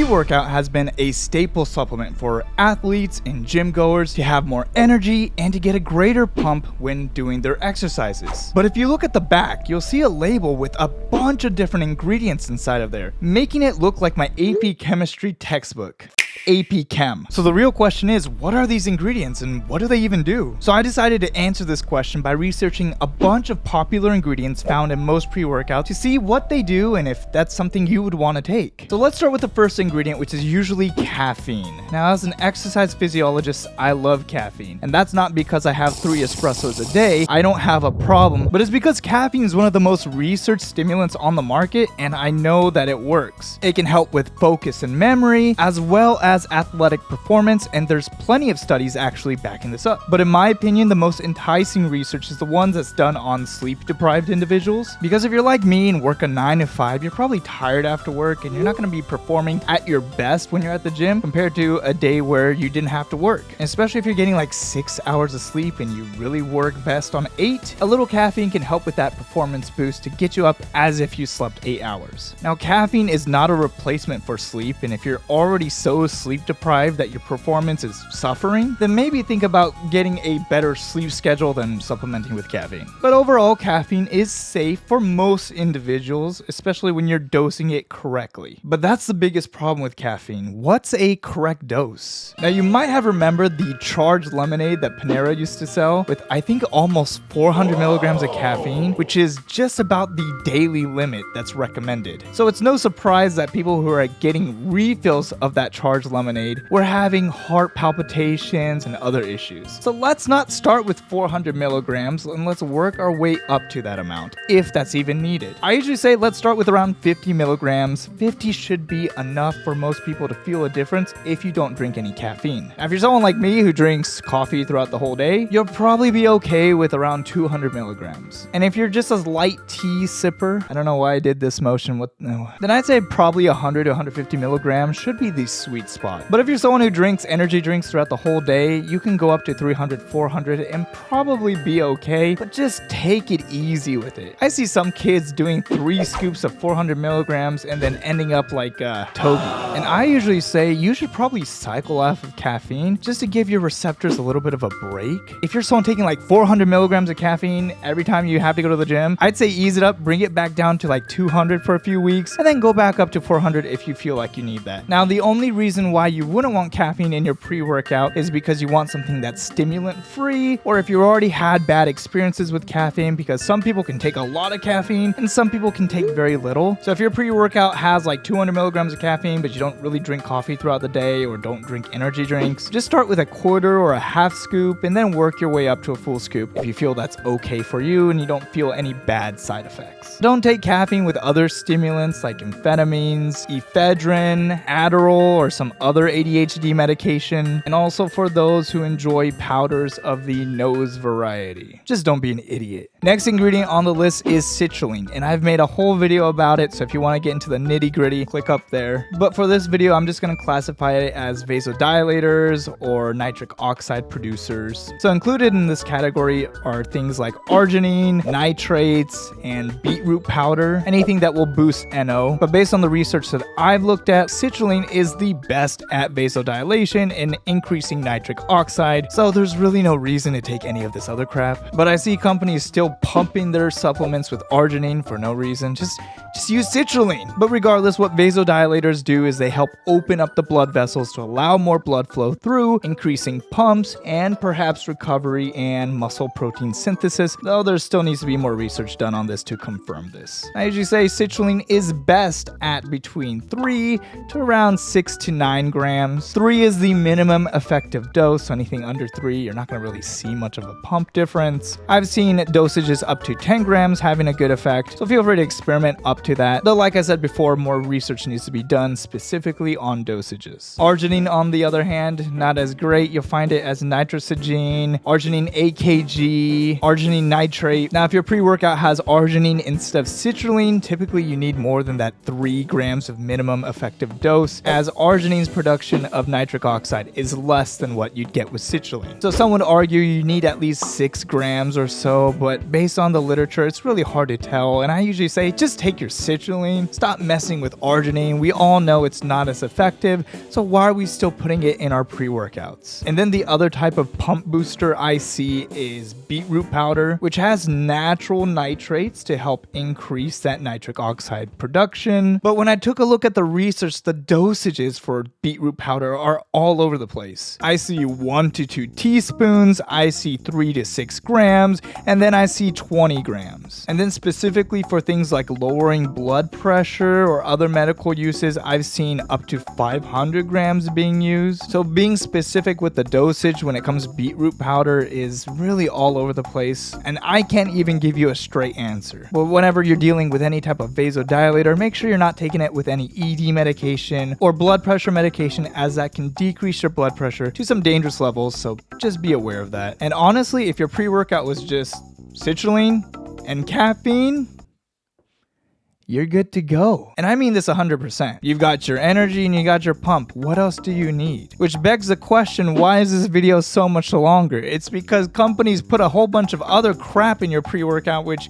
pre-workout has been a staple supplement for athletes and gym goers to have more energy and to get a greater pump when doing their exercises. But if you look at the back, you'll see a label with a bunch of different ingredients inside of there, making it look like my AP Chemistry textbook. AP Chem. So the real question is, what are these ingredients and what do they even do? So I decided to answer this question by researching a bunch of popular ingredients found in most pre-workouts to see what they do and if that's something you would want to take. So let's start with the first ingredient, which is usually caffeine. Now, as an exercise physiologist, I love caffeine, and that's not because I have 3 espressos a day. I don't have a problem, but it's because caffeine is one of the most researched stimulants on the market, and I know that it works. It can help with focus and memory, as well as athletic performance, and there's plenty of studies actually backing this up. But in my opinion, the most enticing research is the ones that's done on sleep-deprived individuals, because if you're like me and work a 9 to 5, you're probably tired after work, and you're not going to be performing at your best when you're at the gym compared to a day where you didn't have to work. And especially if you're getting like 6 hours of sleep and you really work best on 8, a little caffeine can help with that performance boost to get you up as if you slept 8 hours. Now, caffeine is not a replacement for sleep, and if you're already so sleep deprived that your performance is suffering, then maybe think about getting a better sleep schedule than supplementing with caffeine. But overall, caffeine is safe for most individuals, especially when you're dosing it correctly. But that's the biggest problem with caffeine. What's a correct dose? Now, you might have remembered the charged lemonade that Panera used to sell with, I think, almost 400 milligrams of caffeine, which is just about the daily limit that's recommended. So it's no surprise that people who are getting refills of that charged lemonade were having heart palpitations and other issues. So let's not start with 400 milligrams and let's work our way up to that amount, if that's even needed. I usually say let's start with around 50 milligrams. 50 should be enough for most people to feel a difference if you don't drink any caffeine. Now, if you're someone like me who drinks coffee throughout the whole day, you'll probably be okay with around 200 milligrams. And if you're just a light tea sipper, I don't know why I did this motion, then I'd say probably 100 to 150 milligrams should be the sweet spot. But if you're someone who drinks energy drinks throughout the whole day, you can go up to 300, 400 and probably be okay, but just take it easy with it. I see some kids doing 3 scoops of 400 milligrams and then ending up like Togi. And I usually say you should probably cycle off of caffeine just to give your receptors a little bit of a break. If you're someone taking like 400 milligrams of caffeine every time you have to go to the gym, I'd say ease it up, bring it back down to like 200 for a few weeks, and then go back up to 400 if you feel like you need that. Now, the only reason why you wouldn't want caffeine in your pre-workout is because you want something that's stimulant-free, or if you already had bad experiences with caffeine, because some people can take a lot of caffeine and some people can take very little. So if your pre-workout has like 200 milligrams of caffeine, but you don't really drink coffee throughout the day or don't drink energy drinks, just start with a quarter or a half scoop and then work your way up to a full scoop if you feel that's okay for you and you don't feel any bad side effects. Don't take caffeine with other stimulants like amphetamines, ephedrine, Adderall, or some other ADHD medication, and also for those who enjoy powders of the nose variety. Just don't be an idiot. Next ingredient on the list is citrulline, and I've made a whole video about it, so if you want to get into the nitty-gritty, click up there. But for this video, I'm just going to classify it as vasodilators or nitric oxide producers. So included in this category are things like arginine, nitrates, and beetroot powder, anything that will boost NO. But based on the research that I've looked at, citrulline is the best at vasodilation and increasing nitric oxide, so there's really no reason to take any of this other crap. But I see companies still pumping their supplements with arginine for no reason. Just use citrulline. But regardless, what vasodilators do is they help open up the blood vessels to allow more blood flow through, increasing pumps and perhaps recovery and muscle protein synthesis, though there still needs to be more research done on this to confirm this. I usually say citrulline is best at between 3 to around 6 to 9 grams. 3 is the minimum effective dose, so anything under 3, you're not going to really see much of a pump difference. I've seen dosages up to 10 grams having a good effect, so feel free to experiment up to that. Though, like I said before, more research needs to be done specifically on dosages. Arginine, on the other hand, not as great. You'll find it as nitrosagine, arginine AKG, arginine nitrate. Now, if your pre-workout has arginine instead of citrulline, typically you need more than that 3 grams of minimum effective dose, as arginine's production of nitric oxide is less than what you'd get with citrulline. So some would argue you need at least 6 grams or so, but based on the literature, it's really hard to tell, and I usually say just take your your citrulline. Stop messing with arginine. We all know it's not as effective, so why are we still putting it in our pre-workouts? And then the other type of pump booster I see is beetroot powder, which has natural nitrates to help increase that nitric oxide production. But when I took a look at the research, the dosages for beetroot powder are all over the place. I see 1 to 2 teaspoons, I see 3 to 6 grams, and then I see 20 grams. And then specifically for things like lowering blood pressure or other medical uses, I've seen up to 500 grams being used. So being specific with the dosage when it comes to beetroot powder is really all over the place, and I can't even give you a straight answer. But whenever you're dealing with any type of vasodilator, make sure you're not taking it with any ED medication or blood pressure medication, as that can decrease your blood pressure to some dangerous levels, so just be aware of that. And honestly, if your pre-workout was just citrulline and caffeine, you're good to go. And I mean this 100%. You've got your energy and you got your pump. What else do you need? Which begs the question, why is this video so much longer? It's because companies put a whole bunch of other crap in your pre-workout, which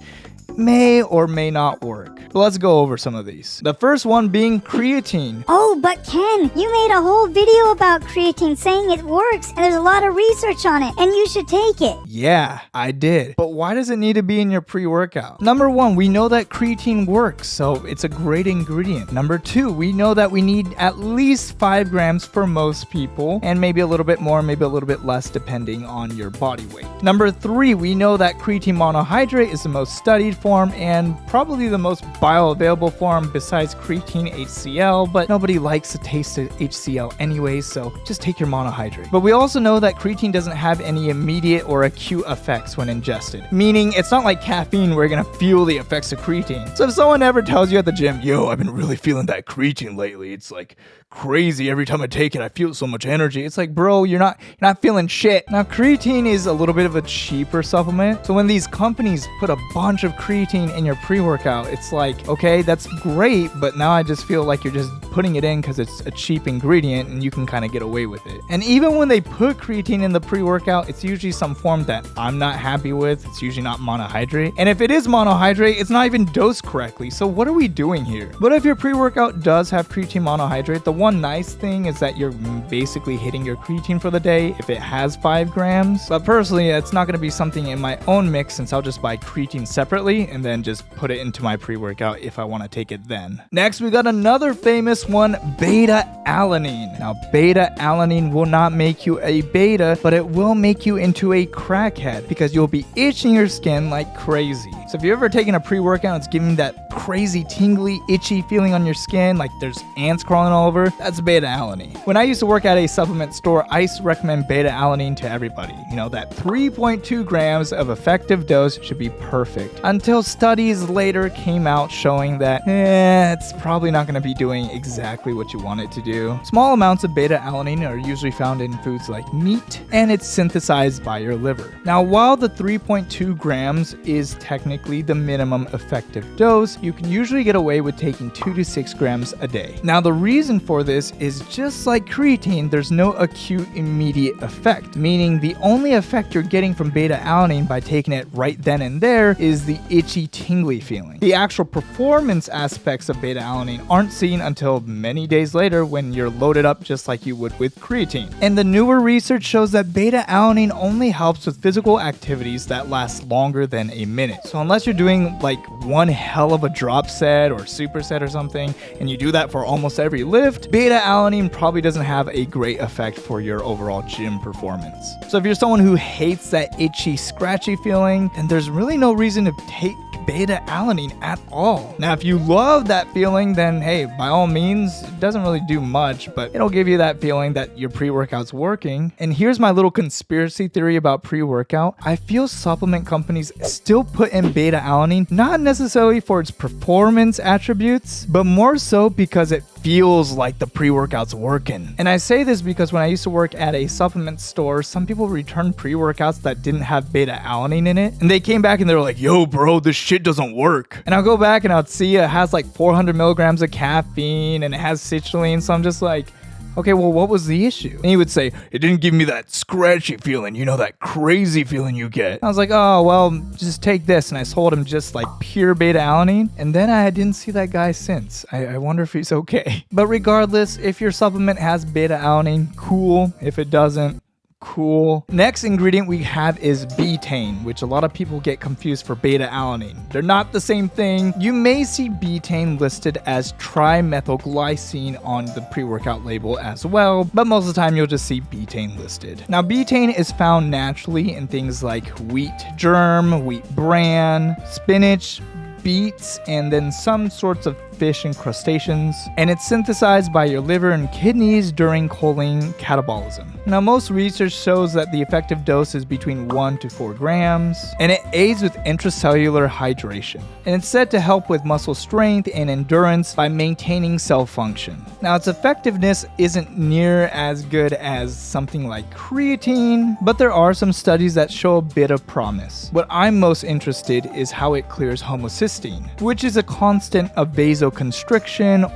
may or may not work. But let's go over some of these. The first one being creatine. Oh, but Ken, you made a whole video about creatine saying it works, and there's a lot of research on it, and you should take it. Yeah, I did. But why does it need to be in your pre-workout? Number one, we know that creatine works, so it's a great ingredient. Number two, we know that we need at least 5 grams for most people, and maybe a little bit more, maybe a little bit less depending on your body weight. Number three, we know that creatine monohydrate is the most studied form and probably the most bioavailable form besides creatine HCl, but nobody likes the taste of HCl anyway, so just take your monohydrate. But we also know that creatine doesn't have any immediate or acute effects when ingested, meaning it's not like caffeine where you're gonna feel the effects of creatine. So if someone ever tells you at the gym, yo, I've been really feeling that creatine lately, it's like crazy, every time I take it I feel so much energy, it's like, bro, you're not feeling shit. Now creatine is a little bit of a cheaper supplement, so when these companies put a bunch of creatine in your pre-workout, it's like, okay, that's great, but now I just feel like you're just putting it in because it's a cheap ingredient and you can kind of get away with it. And even when they put creatine in the pre-workout, it's usually some form that I'm not happy with. It's usually not monohydrate, and if it is monohydrate, it's not even dosed correctly, so what are we doing here? But if your pre-workout does have creatine monohydrate, the one nice thing is that you're basically hitting your creatine for the day if it has 5 grams. But personally, it's not going to be something in my own mix, since I'll just buy creatine separately and then just put it into my pre-workout if I want to take it then. Next, we got another famous one, beta-alanine. Now, beta-alanine will not make you a beta, but it will make you into a crackhead because you'll be itching your skin like crazy. So if you've ever taken a pre-workout and it's giving that crazy tingly itchy feeling on your skin like there's ants crawling all over, that's beta-alanine. When I used to work at a supplement store, I used to recommend beta-alanine to everybody. You know, that 3.2 grams of effective dose should be perfect. Until studies later came out showing that it's probably not going to be doing exactly what you want it to do. Small amounts of beta-alanine are usually found in foods like meat, and it's synthesized by your liver. Now, while the 3.2 grams is technically the minimum effective dose, you can usually get away with taking 2 to 6 grams a day. Now, the reason for this is just like creatine, there's no acute immediate effect, meaning the only effect you're getting from beta-alanine by taking it right then and there is the itchy tingly feeling. The actual performance aspects of beta-alanine aren't seen until many days later when you're loaded up just like you would with creatine. And the newer research shows that beta-alanine only helps with physical activities that last longer than a minute. So unless you're doing like one hell of a drop set or superset or something, and you do that for almost every lift, beta-alanine probably doesn't have a great effect for your overall gym performance. So if you're someone who hates that itchy, scratchy feeling, then there's really no reason to take beta-alanine at all. Now, if you love that feeling, then hey, by all means, it doesn't really do much, but it'll give you that feeling that your pre-workout's working. And here's my little conspiracy theory about pre-workout. I feel supplement companies still put in beta-alanine, not necessarily for its performance attributes, but more so because it feels like the pre-workout's working. And I say this because when I used to work at a supplement store, some people returned pre-workouts that didn't have beta-alanine in it, and they came back and they were like, yo bro, this shit doesn't work. And I'll go back and I'll see it has like 400 milligrams of caffeine and it has citrulline, so I'm just like, Okay, well, what was the issue? And he would say, it didn't give me that scratchy feeling, that crazy feeling you get. I was like, oh, well, just take this. And I sold him just like pure beta-alanine. And then I didn't see that guy since. I wonder if he's okay. But regardless, if your supplement has beta-alanine, cool. If it doesn't, cool. Next ingredient we have is betaine, which a lot of people get confused for beta-alanine. They're not the same thing. You may see betaine listed as trimethylglycine on the pre-workout label as well, but most of the time you'll just see betaine listed. Now, betaine is found naturally in things like wheat germ, wheat bran, spinach, beets, and then some sorts of fish and crustaceans, and it's synthesized by your liver and kidneys during choline catabolism. Now, most research shows that the effective dose is between 1 to 4 grams, and it aids with intracellular hydration, and it's said to help with muscle strength and endurance by maintaining cell function. Now, its effectiveness isn't near as good as something like creatine, but there are some studies that show a bit of promise. What I'm most interested in is how it clears homocysteine, which is a constant of vasoconstriction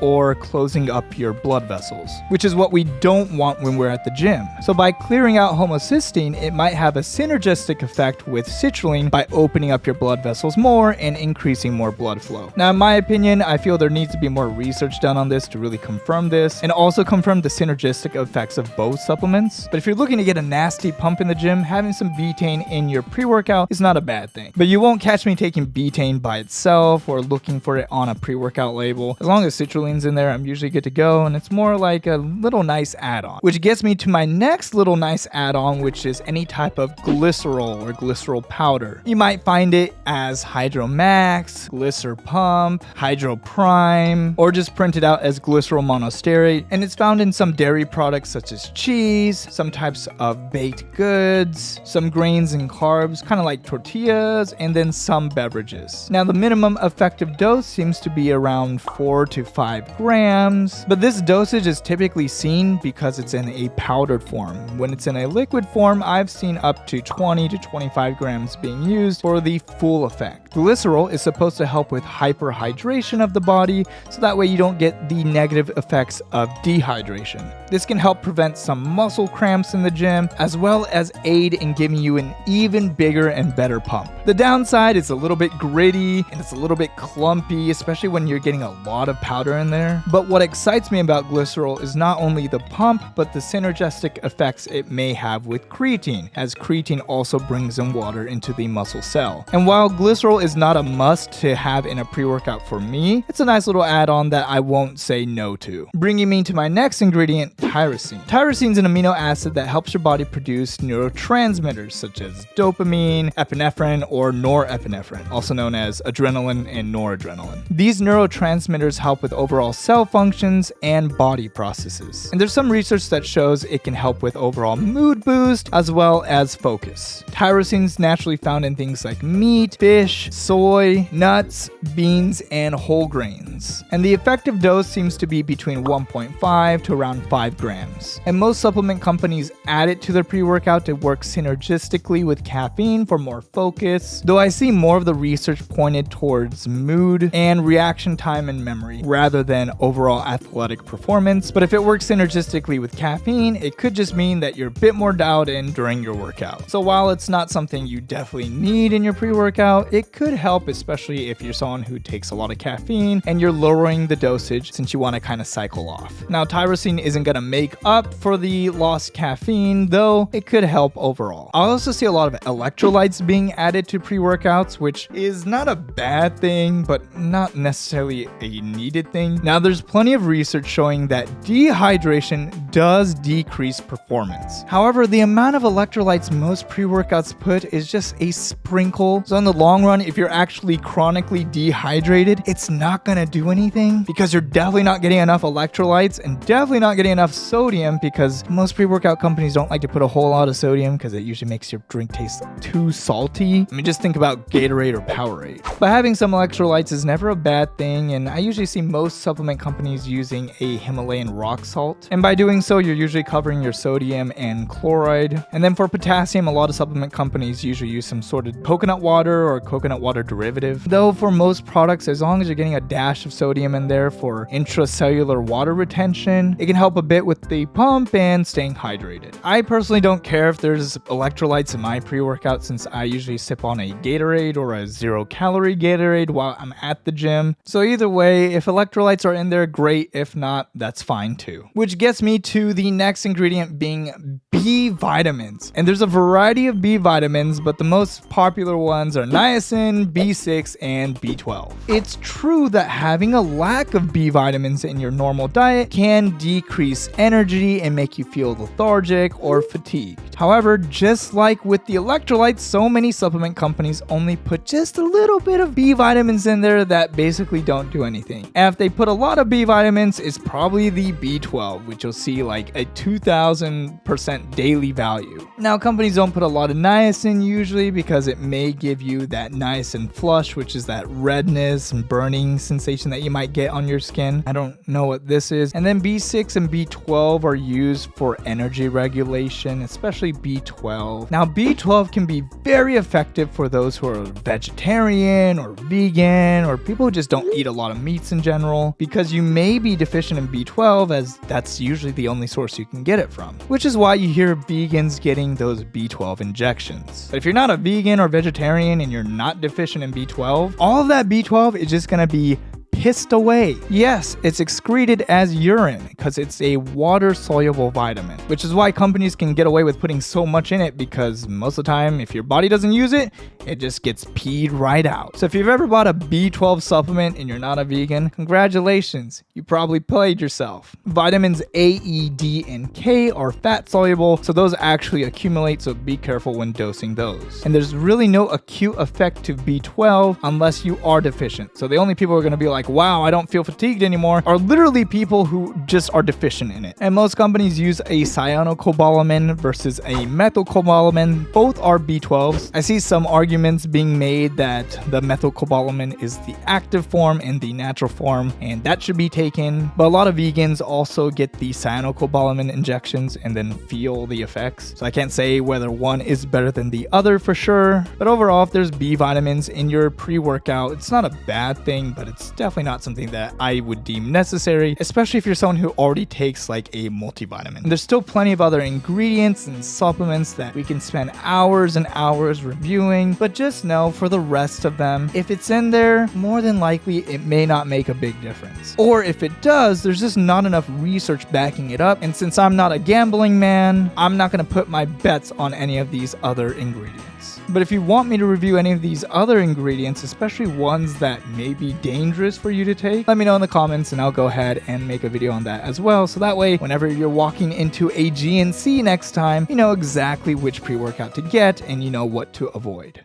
or closing up your blood vessels, which is what we don't want when we're at the gym. So by clearing out homocysteine, it might have a synergistic effect with citrulline by opening up your blood vessels more and increasing more blood flow. Now, in my opinion, I feel there needs to be more research done on this to really confirm this, and also confirm the synergistic effects of both supplements. But if you're looking to get a nasty pump in the gym, having some betaine in your pre-workout is not a bad thing. But you won't catch me taking betaine by itself or looking for it on a pre-workout label. As long as citrulline's in there, I'm usually good to go, and it's more like a little nice add-on. Which gets me to my next little nice add-on, which is any type of glycerol or glycerol powder. You might find it as Hydro Max, Glycer Pump, Hydro Prime, or just printed out as glycerol monosterate, and it's found in some dairy products such as cheese, some types of baked goods, some grains and carbs, kind of like tortillas, and then some beverages. Now, the minimum effective dose seems to be around 4 to 5 grams, but this dosage is typically seen because it's in a powdered form. When it's in a liquid form, I've seen up to 20 to 25 grams being used for the full effect. Glycerol is supposed to help with hyperhydration of the body, so that way you don't get the negative effects of dehydration. This can help prevent some muscle cramps in the gym, as well as aid in giving you an even bigger and better pump. The downside is a little bit gritty and it's a little bit clumpy, especially when you're getting a lot of powder in there. But what excites me about glycerol is not only the pump, but the synergistic effects it may have with creatine, as creatine also brings in water into the muscle cell. And while glycerol is not a must to have in a pre-workout for me, it's a nice little add-on that I won't say no to. Bringing me to my next ingredient, tyrosine. Tyrosine is an amino acid that helps your body produce neurotransmitters such as dopamine, epinephrine, or norepinephrine, also known as adrenaline and noradrenaline. These neurotransmitters help with overall cell functions and body processes. And there's some research that shows it can help with overall mood boost as well as focus. Tyrosine is naturally found in things like meat, fish, soy, nuts, beans, and whole grains. And the effective dose seems to be between 1.5 to around 5 grams. And most supplement companies add it to their pre-workout to work synergistically with caffeine for more focus, though I see more of the research pointed towards mood and reaction time and memory rather than overall athletic performance. But if it works synergistically with caffeine, it could just mean that you're a bit more dialed in during your workout. So while it's not something you definitely need in your pre-workout, it could help, especially if you're someone who takes a lot of caffeine and you're lowering the dosage since you want to kind of cycle off. Now, tyrosine isn't going to make up for the lost caffeine, though it could help overall. I also see a lot of electrolytes being added to pre-workouts, which is not a bad thing, but not necessarily a needed thing. Now, there's plenty of research showing that dehydration does decrease performance. However, the amount of electrolytes most pre-workouts put is just a sprinkle. So in the long run, if you're actually chronically dehydrated, it's not gonna do anything because you're definitely not getting enough electrolytes and definitely not getting enough sodium, because most pre-workout companies don't like to put a whole lot of sodium because it usually makes your drink taste too salty. I mean, just think about Gatorade or Powerade. But having some electrolytes is never a bad thing, and I usually see most supplement companies using a Himalayan rock salt. And by doing so, you're usually covering your sodium and chloride. And then for potassium, a lot of supplement companies usually use some sort of coconut water or coconut coconut water derivative. Though for most products, as long as you're getting a dash of sodium in there for intracellular water retention, it can help a bit with the pump and staying hydrated. I personally don't care if there's electrolytes in my pre-workout, since I usually sip on a Gatorade or a 0-calorie Gatorade while I'm at the gym. So either way, if electrolytes are in there, great. If not, that's fine too. Which gets me to the next ingredient, being B vitamins. And there's a variety of B vitamins, but the most popular ones are niacin, B6, and B12. It's true that having a lack of B vitamins in your normal diet can decrease energy and make you feel lethargic or fatigued. However, just like with the electrolytes, so many supplement companies only put just a little bit of B vitamins in there that basically don't do anything. And if they put a lot of B vitamins, it's probably the B12, which you'll see like a 2000% daily value. Now, companies don't put a lot of niacin usually because it may give you that niacin flush, which is that redness and burning sensation that you might get on your skin. I don't know what this is. And then B6 and B12 are used for energy regulation, especially B12. Now, B12 can be very effective for those who are vegetarian or vegan or people who just don't eat a lot of meats in general, because you may be deficient in B12, as that's usually the only source you can get it from, which is why you hear vegans getting those B12 injections. But if you're not a vegan or vegetarian and you're not deficient in B12, all of that B12 is just gonna be pissed away. Yes, it's excreted as urine because it's a water-soluble vitamin, which is why companies can get away with putting so much in it, because most of the time, if your body doesn't use it, it just gets peed right out. So if you've ever bought a B12 supplement and you're not a vegan, congratulations, you probably played yourself. Vitamins A, E, D, and K are fat-soluble, so those actually accumulate, so be careful when dosing those. And there's really no acute effect to B12 unless you are deficient. So the only people who are going to be like, wow, I don't feel fatigued anymore, are literally people who just are deficient in it. And most companies use a cyanocobalamin versus a methylcobalamin. Both are B12s. I see some arguments being made that the methylcobalamin is the active form and the natural form, and that should be taken. But a lot of vegans also get the cyanocobalamin injections and then feel the effects. So I can't say whether one is better than the other for sure. But overall, if there's B vitamins in your pre-workout, it's not a bad thing, but it's definitely not something that I would deem necessary, especially if you're someone who already takes like a multivitamin. And there's still plenty of other ingredients and supplements that we can spend hours and hours reviewing, but just know for the rest of them, if it's in there, more than likely it may not make a big difference. Or if it does, there's just not enough research backing it up, and since I'm not a gambling man, I'm not going to put my bets on any of these other ingredients. But if you want me to review any of these other ingredients, especially ones that may be dangerous for you to take, let me know in the comments and I'll go ahead and make a video on that as well. So that way, whenever you're walking into a GNC next time, you know exactly which pre-workout to get and you know what to avoid.